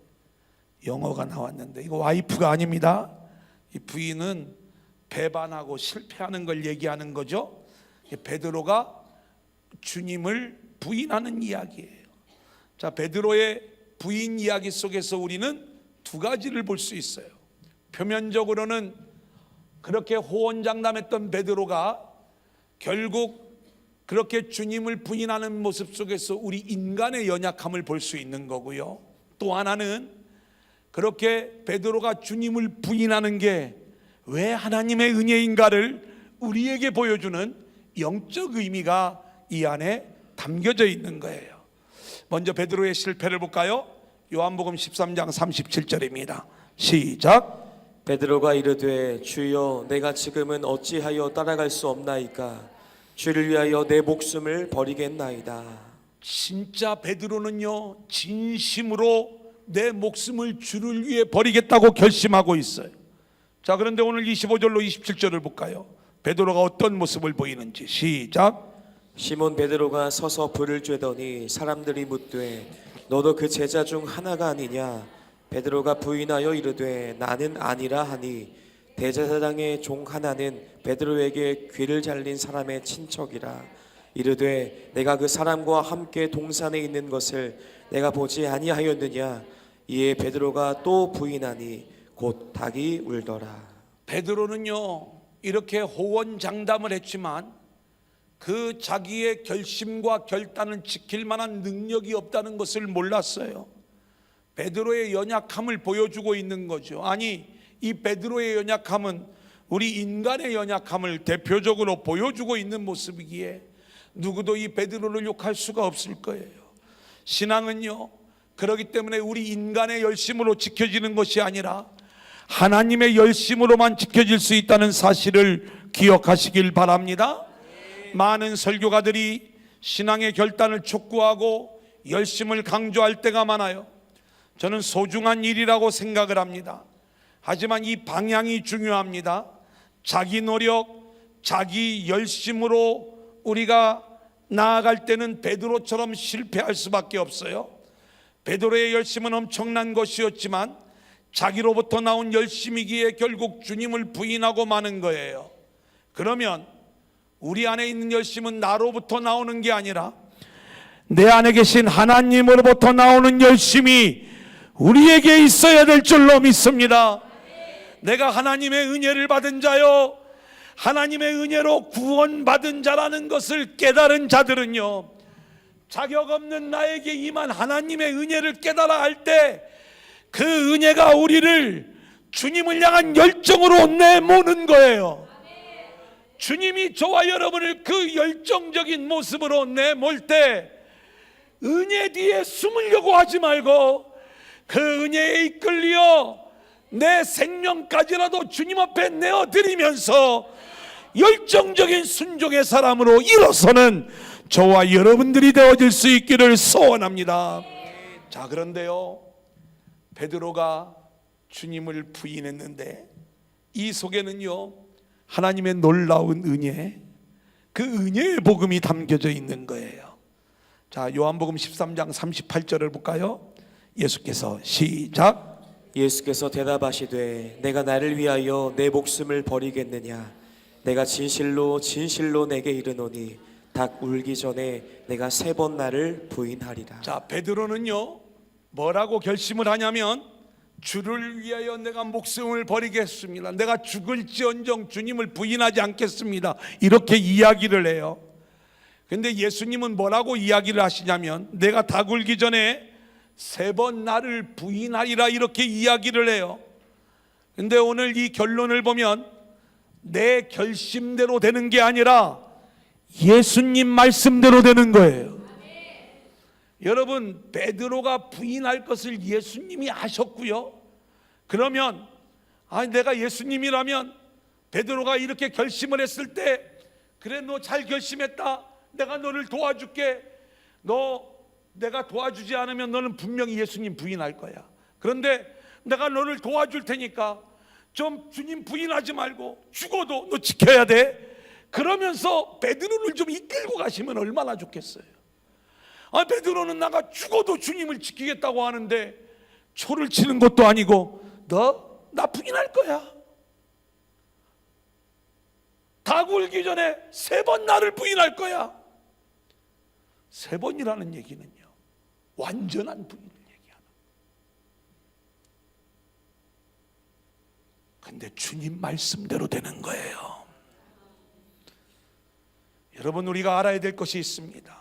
영어가 나왔는데 이거 와이프가 아닙니다. 이 부인은 배반하고 실패하는 걸 얘기하는 거죠. 베드로가 주님을 부인하는 이야기예요. 자, 베드로의 부인 이야기 속에서 우리는 두 가지를 볼 수 있어요. 표면적으로는 그렇게 호언장담했던 베드로가 결국 그렇게 주님을 부인하는 모습 속에서 우리 인간의 연약함을 볼 수 있는 거고요. 또 하나는 그렇게 베드로가 주님을 부인하는 게 왜 하나님의 은혜인가를 우리에게 보여주는 영적 의미가 이 안에 담겨져 있는 거예요. 먼저 베드로의 실패를 볼까요? 요한복음 13장 37절입니다. 시작. 베드로가 이르되 주여 내가 지금은 어찌하여 따라갈 수 없나이까 주를 위하여 내 목숨을 버리겠나이다. 진짜 베드로는요, 진심으로 내 목숨을 주를 위해 버리겠다고 결심하고 있어요. 자, 그런데 오늘 25절로 27절을 볼까요? 베드로가 어떤 모습을 보이는지. 시작. 시몬 베드로가 서서 불을 쬐더니 사람들이 묻되 너도 그 제자 중 하나가 아니냐. 베드로가 부인하여 이르되 나는 아니라 하니 대제사장의 종 하나는 베드로에게 귀를 잘린 사람의 친척이라. 이르되 내가 그 사람과 함께 동산에 있는 것을 내가 보지 아니하였느냐. 이에 베드로가 또 부인하니 곧 닭이 울더라. 베드로는요, 이렇게 호언장담을 했지만 그 자기의 결심과 결단을 지킬 만한 능력이 없다는 것을 몰랐어요. 베드로의 연약함을 보여주고 있는 거죠. 아니, 이 베드로의 연약함은 우리 인간의 연약함을 대표적으로 보여주고 있는 모습이기에 누구도 이 베드로를 욕할 수가 없을 거예요. 신앙은요, 그렇기 때문에 우리 인간의 열심으로 지켜지는 것이 아니라 하나님의 열심으로만 지켜질 수 있다는 사실을 기억하시길 바랍니다. 많은 설교가들이 신앙의 결단을 촉구하고 열심을 강조할 때가 많아요. 저는 소중한 일이라고 생각을 합니다. 하지만 이 방향이 중요합니다. 자기 노력, 자기 열심으로 우리가 나아갈 때는 베드로처럼 실패할 수밖에 없어요. 베드로의 열심은 엄청난 것이었지만 자기로부터 나온 열심이기에 결국 주님을 부인하고 마는 거예요. 그러면 우리 안에 있는 열심은 나로부터 나오는 게 아니라 내 안에 계신 하나님으로부터 나오는 열심이 우리에게 있어야 될 줄로 믿습니다. 내가 하나님의 은혜를 받은 자요, 하나님의 은혜로 구원받은 자라는 것을 깨달은 자들은요, 자격 없는 나에게 임한 하나님의 은혜를 깨달아 할 때 그 은혜가 우리를 주님을 향한 열정으로 내모는 거예요. 주님이 저와 여러분을 그 열정적인 모습으로 내몰 때 은혜 뒤에 숨으려고 하지 말고 그 은혜에 이끌려 내 생명까지라도 주님 앞에 내어드리면서 열정적인 순종의 사람으로 일어서는 저와 여러분들이 되어질 수 있기를 소원합니다. 자, 그런데요, 베드로가 주님을 부인했는데 이 속에는요, 하나님의 놀라운 은혜, 그 은혜의 복음이 담겨져 있는 거예요. 자, 요한복음 13장 38절을 볼까요? 예수께서 시작. 예수께서 대답하시되 내가 나를 위하여 내 목숨을 버리겠느냐. 내가 진실로 진실로 내게 이르노니 닭 울기 전에 내가 3번 나를 부인하리라. 자, 베드로는요, 뭐라고 결심을 하냐면 주를 위하여 내가 목숨을 버리겠습니다. 내가 죽을지언정 주님을 부인하지 않겠습니다. 이렇게 이야기를 해요. 근데 예수님은 뭐라고 이야기를 하시냐면 내가 닭 울기 전에 3번 나를 부인하리라 이렇게 이야기를 해요. 근데 오늘 이 결론을 보면 내 결심대로 되는 게 아니라 예수님 말씀대로 되는 거예요. 여러분, 베드로가 부인할 것을 예수님이 아셨고요. 그러면 내가 예수님이라면 베드로가 이렇게 결심을 했을 때 그래, 너 잘 결심했다, 내가 너를 도와줄게, 내가 도와주지 않으면 너는 분명히 예수님 부인할 거야. 그런데 내가 너를 도와줄 테니까 좀 주님 부인하지 말고 죽어도 너 지켜야 돼. 그러면서 베드로를 좀 이끌고 가시면 얼마나 좋겠어요. 베드로는 나가 죽어도 주님을 지키겠다고 하는데 초를 치는 것도 아니고 너 나 부인할 거야. 닭 울기 전에 3번 나를 부인할 거야. 3번이라는 얘기는요, 완전한 부인을 얘기하는. 근데 주님 말씀대로 되는 거예요. 여러분, 우리가 알아야 될 것이 있습니다.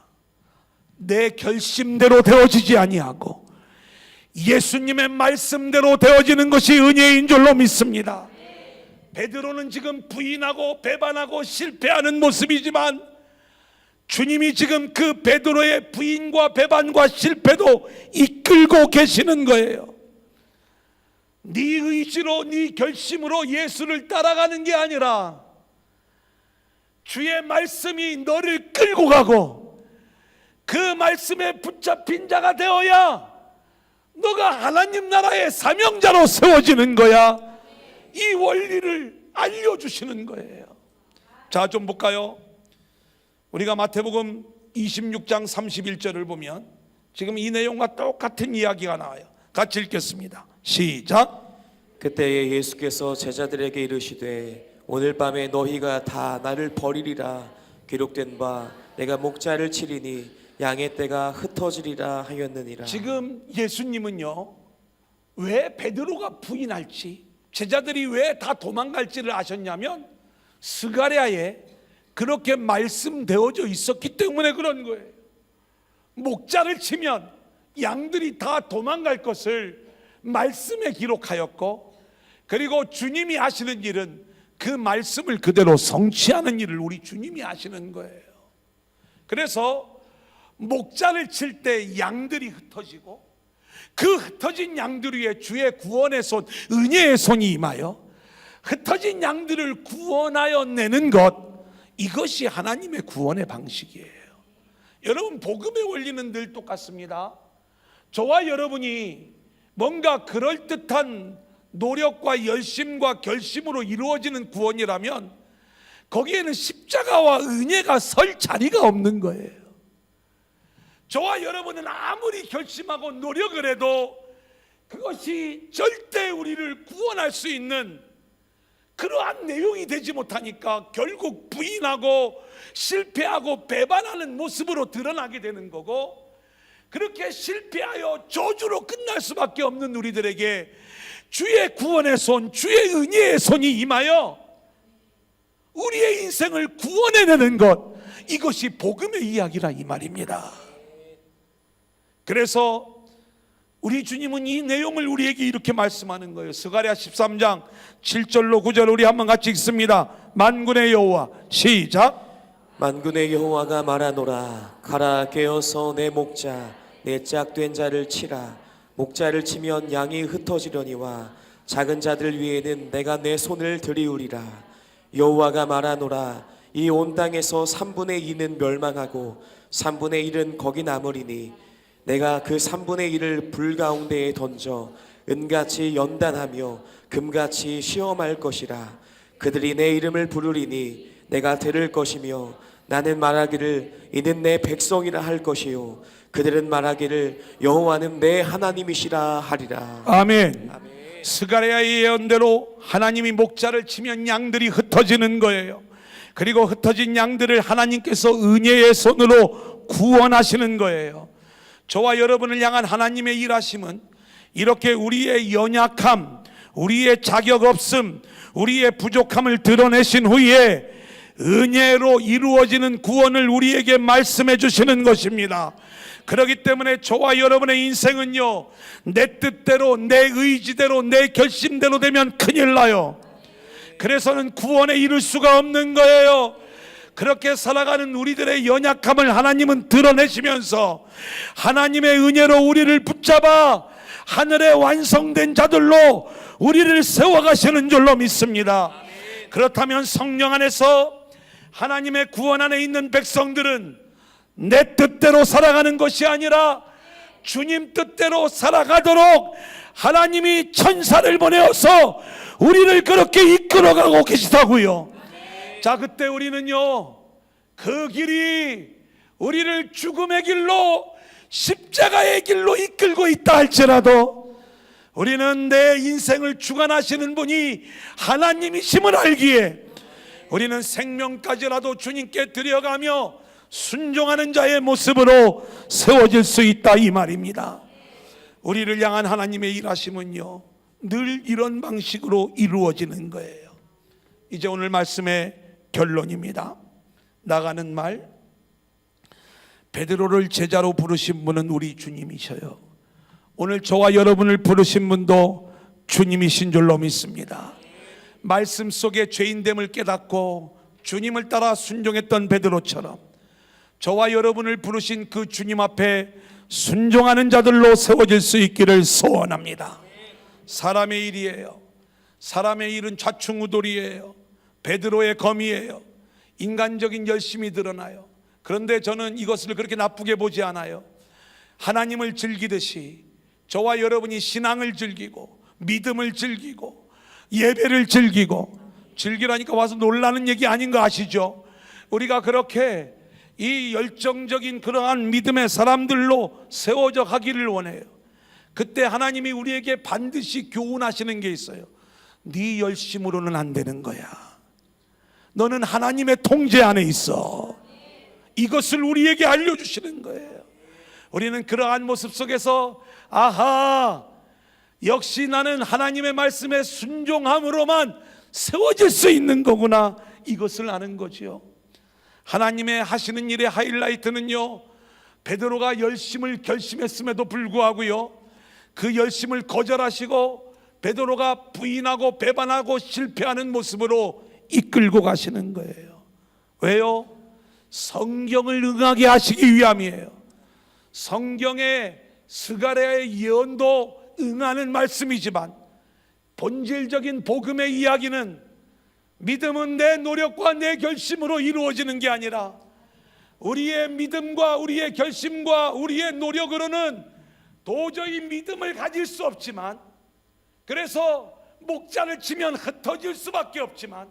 내 결심대로 되어지지 아니하고 예수님의 말씀대로 되어지는 것이 은혜인 줄로 믿습니다. 베드로는 지금 부인하고 배반하고 실패하는 모습이지만 주님이 지금 그 베드로의 부인과 배반과 실패도 이끌고 계시는 거예요. 네 의지로 네 결심으로 예수를 따라가는 게 아니라 주의 말씀이 너를 끌고 가고 그 말씀에 붙잡힌 자가 되어야 너가 하나님 나라의 사명자로 세워지는 거야. 이 원리를 알려주시는 거예요. 자, 좀 볼까요? 우리가 마태복음 26장 31절을 보면 지금 이 내용과 똑같은 이야기가 나와요. 같이 읽겠습니다. 시작. 그때에 예수께서 제자들에게 이르시되 오늘 밤에 너희가 다 나를 버리리라 기록된 바 내가 목자를 치리니 양의 떼가 흩어지리라 하였느니라. 지금 예수님은요, 왜 베드로가 부인할지, 제자들이 왜 다 도망갈지를 아셨냐면 스가랴에 그렇게 말씀되어져 있었기 때문에 그런 거예요. 목자를 치면 양들이 다 도망갈 것을 말씀에 기록하였고, 그리고 주님이 하시는 일은 그 말씀을 그대로 성취하는 일을 우리 주님이 하시는 거예요. 그래서 목자를 칠 때 양들이 흩어지고 그 흩어진 양들 위에 주의 구원의 손, 은혜의 손이 임하여 흩어진 양들을 구원하여 내는 것, 이것이 하나님의 구원의 방식이에요. 여러분, 복음의 원리는 늘 똑같습니다. 저와 여러분이 뭔가 그럴듯한 노력과 열심과 결심으로 이루어지는 구원이라면 거기에는 십자가와 은혜가 설 자리가 없는 거예요. 저와 여러분은 아무리 결심하고 노력을 해도 그것이 절대 우리를 구원할 수 있는 그러한 내용이 되지 못하니까 결국 부인하고 실패하고 배반하는 모습으로 드러나게 되는 거고, 그렇게 실패하여 저주로 끝날 수밖에 없는 우리들에게 주의 구원의 손, 주의 은혜의 손이 임하여 우리의 인생을 구원해내는 것, 이것이 복음의 이야기라 이 말입니다. 그래서 우리 주님은 이 내용을 우리에게 이렇게 말씀하는 거예요. 스가랴 13장 7절로 9절 우리 한번 같이 읽습니다. 만군의 여호와, 시작. 만군의 여호와가 말하노라 가라 깨어서 내 목자 내 짝된 자를 치라. 목자를 치면 양이 흩어지려니와 작은 자들 위에는 내가 내 손을 들이우리라. 여호와가 말하노라 이 온 땅에서 3분의 2는 멸망하고 3분의 1은 거기 남으리니 내가 그 3분의 1을 불 가운데에 던져 은같이 연단하며 금같이 시험할 것이라. 그들이 내 이름을 부르리니 내가 들을 것이며 나는 말하기를 이는 내 백성이라 할 것이요 그들은 말하기를 여호와는 내 하나님이시라 하리라. 아멘. 스가랴의 예언대로 하나님이 목자를 치면 양들이 흩어지는 거예요. 그리고 흩어진 양들을 하나님께서 은혜의 손으로 구원하시는 거예요. 저와 여러분을 향한 하나님의 일하심은 이렇게 우리의 연약함, 우리의 자격 없음, 우리의 부족함을 드러내신 후에 은혜로 이루어지는 구원을 우리에게 말씀해 주시는 것입니다. 그렇기 때문에 저와 여러분의 인생은요, 내 뜻대로, 내 의지대로, 내 결심대로 되면 큰일 나요. 그래서는 구원에 이를 수가 없는 거예요. 그렇게 살아가는 우리들의 연약함을 하나님은 드러내시면서 하나님의 은혜로 우리를 붙잡아 하늘에 완성된 자들로 우리를 세워가시는 줄로 믿습니다. 그렇다면 성령 안에서 하나님의 구원 안에 있는 백성들은 내 뜻대로 살아가는 것이 아니라 주님 뜻대로 살아가도록 하나님이 천사를 보내어서 우리를 그렇게 이끌어가고 계시다고요. 자, 그때 우리는요, 그 길이 우리를 죽음의 길로, 십자가의 길로 이끌고 있다 할지라도 우리는 내 인생을 주관하시는 분이 하나님이심을 알기에 우리는 생명까지라도 주님께 드려가며 순종하는 자의 모습으로 세워질 수 있다, 이 말입니다. 우리를 향한 하나님의 일하심은요, 늘 이런 방식으로 이루어지는 거예요. 이제 오늘 말씀의 결론입니다. 나가는 말, 베드로를 제자로 부르신 분은 우리 주님이셔요. 오늘 저와 여러분을 부르신 분도 주님이신 줄로 믿습니다. 말씀 속에 죄인됨을 깨닫고 주님을 따라 순종했던 베드로처럼 저와 여러분을 부르신 그 주님 앞에 순종하는 자들로 세워질 수 있기를 소원합니다. 사람의 일이에요. 사람의 일은 좌충우돌이에요. 베드로의 검이에요. 인간적인 열심이 드러나요. 그런데 저는 이것을 그렇게 나쁘게 보지 않아요. 하나님을 즐기듯이 저와 여러분이 신앙을 즐기고 믿음을 즐기고 예배를 즐기고, 즐기라니까 와서 놀라는 얘기 아닌 거 아시죠? 우리가 그렇게 이 열정적인 그러한 믿음의 사람들로 세워져 가기를 원해요. 그때 하나님이 우리에게 반드시 교훈하시는 게 있어요. 네 열심으로는 안 되는 거야. 너는 하나님의 통제 안에 있어. 이것을 우리에게 알려주시는 거예요. 우리는 그러한 모습 속에서 아하, 역시 나는 하나님의 말씀에 순종함으로만 세워질 수 있는 거구나, 이것을 아는 거지요. 하나님의 하시는 일의 하이라이트는요, 베드로가 열심을 결심했음에도 불구하고요, 그 열심을 거절하시고 베드로가 부인하고 배반하고 실패하는 모습으로 이끌고 가시는 거예요. 왜요? 성경을 응하게 하시기 위함이에요. 성경의 스가랴의 예언도 응하는 말씀이지만 본질적인 복음의 이야기는 믿음은 내 노력과 내 결심으로 이루어지는 게 아니라 우리의 믿음과 우리의 결심과 우리의 노력으로는 도저히 믿음을 가질 수 없지만, 그래서 목자를 치면 흩어질 수밖에 없지만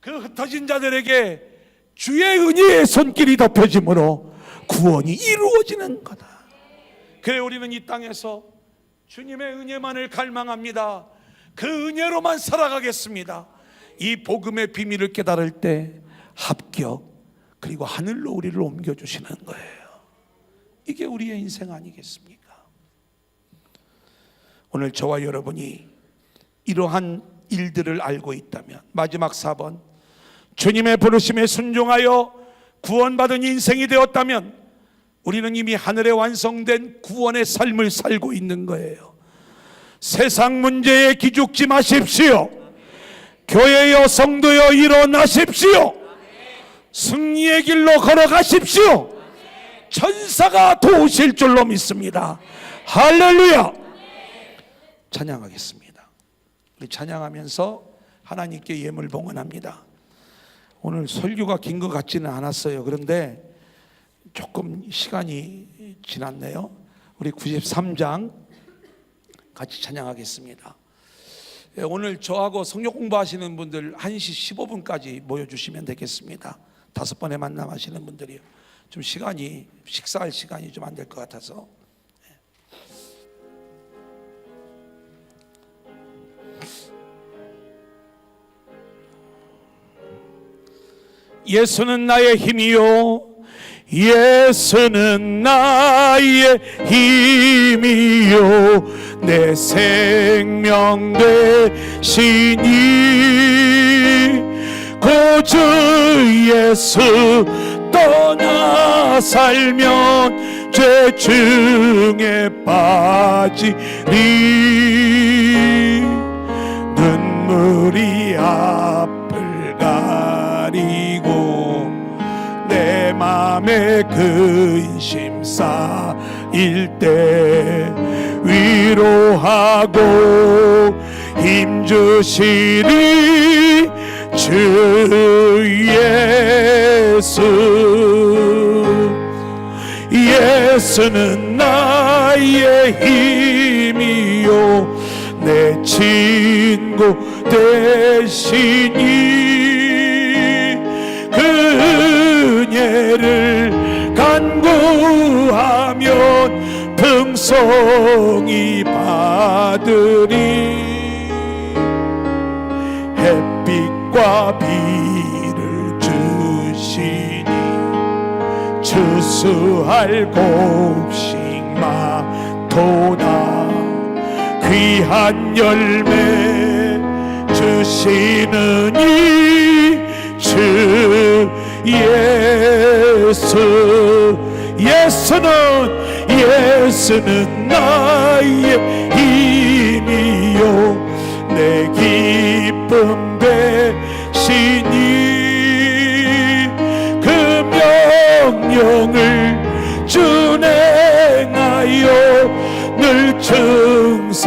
그 흩어진 자들에게 주의 은혜의 손길이 덮여짐으로 구원이 이루어지는 거다. 그래 우리는 이 땅에서 주님의 은혜만을 갈망합니다. 그 은혜로만 살아가겠습니다. 이 복음의 비밀을 깨달을 때 합격, 그리고 하늘로 우리를 옮겨주시는 거예요. 이게 우리의 인생 아니겠습니까? 오늘 저와 여러분이 이러한 일들을 알고 있다면, 마지막 4번, 주님의 부르심에 순종하여 구원받은 인생이 되었다면 우리는 이미 하늘에 완성된 구원의 삶을 살고 있는 거예요. 세상 문제에 기죽지 마십시오. 교회여 성도여 일어나십시오. 승리의 길로 걸어가십시오. 천사가 도우실 줄로 믿습니다. 할렐루야. 찬양하겠습니다. 우리 찬양하면서 하나님께 예물 봉헌합니다. 오늘 설교가 긴 것 같지는 않았어요. 그런데 조금 시간이 지났네요. 우리 93장 같이 찬양하겠습니다. 오늘 저하고 성경 공부하시는 분들 1시 15분까지 모여주시면 되겠습니다. 5번의 만남하시는 분들이요. 좀 시간이, 식사할 시간이 좀 안 될 것 같아서. 예수는 나의 힘이요, 예수는 나의 힘이요, 내 생명 되시니 구주 예수 떠나 살면 죄 중에 빠지리. 눈물이 앞을 가리고 내 맘에 근심 쌓일 때 위로하고 힘주시리 주 예수. 예수는 나의 힘이요, 내 친구 되시니 그 은혜를 간구하면 장성이 받으리 햇빛과 비를 주시니 추수할 곡식마토다 귀한 열매 주시는 이 주 예수는 나의 힘이요 내 기쁨 되시니 그 명령을 준행하여 늘 충성하네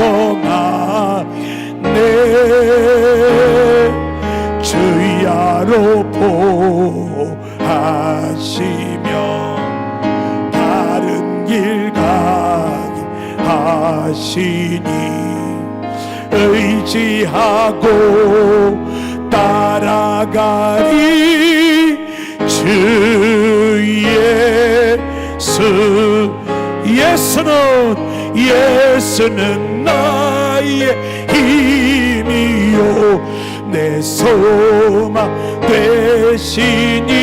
주야로 보하시며 바른 길 가게 하시니 의지하고 따라가리 주 예수는 나의 힘이요 내 소망 되시니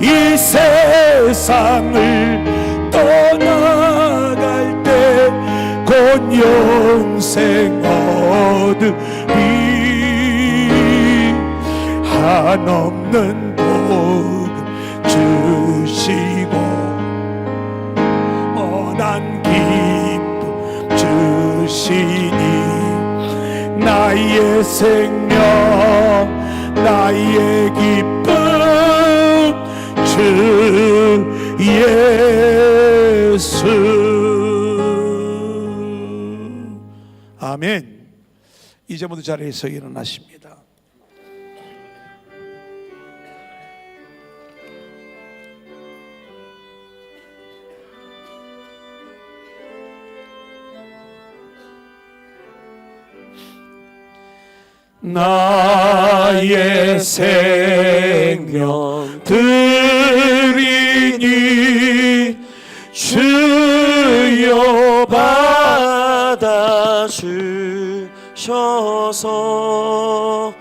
이 세상을 떠나갈 때 곧 영생 얻으리 한없는 복음 주시고 선한 기쁨 주시니 나의 생명 나의 기쁨 주 예수. 아멘. 이제 모두 자리에서 일어나십니다. 나의 생명 드리니 주여 받아주셔서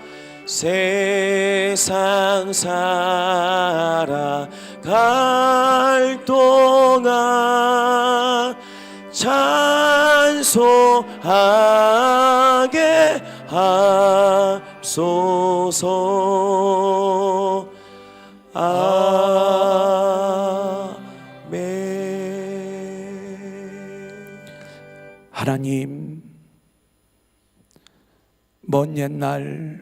세상 살아갈 동안 찬송하게 하소서. 아멘. 하나님, 먼 옛날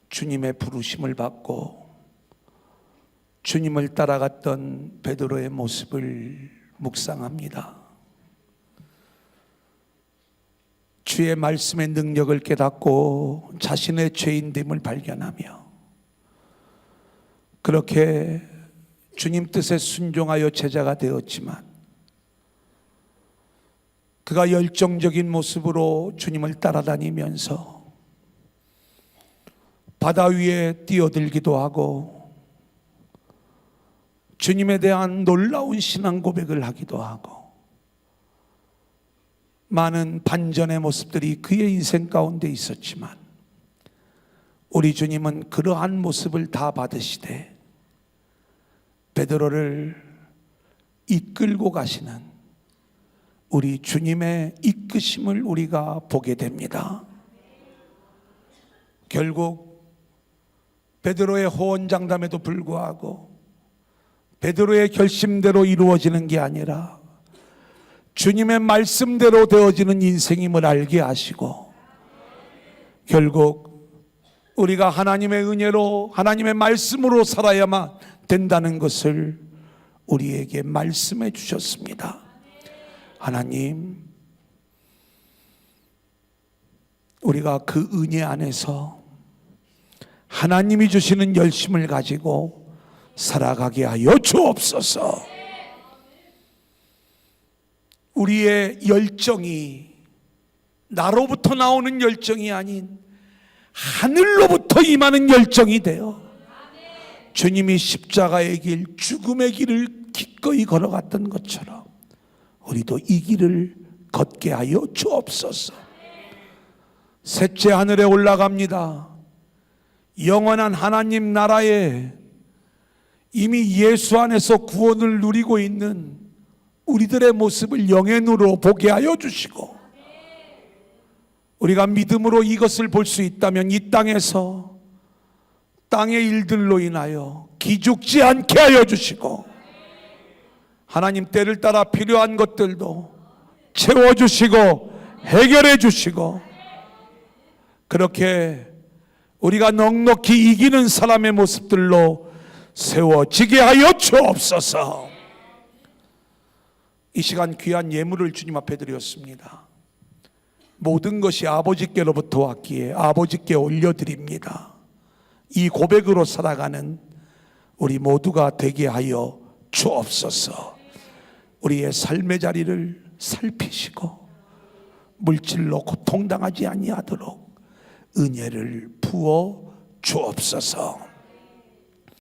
주님의 부르심을 받고 주님을 따라갔던 베드로의 모습을 묵상합니다. 주의 말씀의 능력을 깨닫고 자신의 죄인됨을 발견하며 그렇게 주님 뜻에 순종하여 제자가 되었지만 그가 열정적인 모습으로 주님을 따라다니면서 바다 위에 뛰어들기도 하고 주님에 대한 놀라운 신앙 고백을 하기도 하고 많은 반전의 모습들이 그의 인생 가운데 있었지만 우리 주님은 그러한 모습을 다 받으시되 베드로를 이끌고 가시는 우리 주님의 이끄심을 우리가 보게 됩니다. 결국 베드로의 호언장담에도 불구하고 베드로의 결심대로 이루어지는 게 아니라 주님의 말씀대로 되어지는 인생임을 알게 하시고 결국 우리가 하나님의 은혜로 하나님의 말씀으로 살아야만 된다는 것을 우리에게 말씀해 주셨습니다. 하나님, 우리가 그 은혜 안에서 하나님이 주시는 열심을 가지고 살아가게 하여 주옵소서. 우리의 열정이 나로부터 나오는 열정이 아닌 하늘로부터 임하는 열정이 되어 주님이 십자가의 길, 죽음의 길을 기꺼이 걸어갔던 것처럼 우리도 이 길을 걷게 하여 주옵소서. 셋째 하늘에 올라갑니다. 영원한 하나님 나라에 이미 예수 안에서 구원을 누리고 있는 우리들의 모습을 영의 눈으로 보게 하여 주시고, 우리가 믿음으로 이것을 볼 수 있다면 이 땅에서 땅의 일들로 인하여 기죽지 않게 하여 주시고, 하나님 때를 따라 필요한 것들도 채워주시고 해결해 주시고, 그렇게 우리가 넉넉히 이기는 사람의 모습들로 세워지게 하여 주옵소서. 이 시간 귀한 예물을 주님 앞에 드렸습니다. 모든 것이 아버지께로부터 왔기에 아버지께 올려드립니다. 이 고백으로 살아가는 우리 모두가 되게 하여 주옵소서. 우리의 삶의 자리를 살피시고 물질로 고통당하지 아니하도록 은혜를 부어 주옵소서.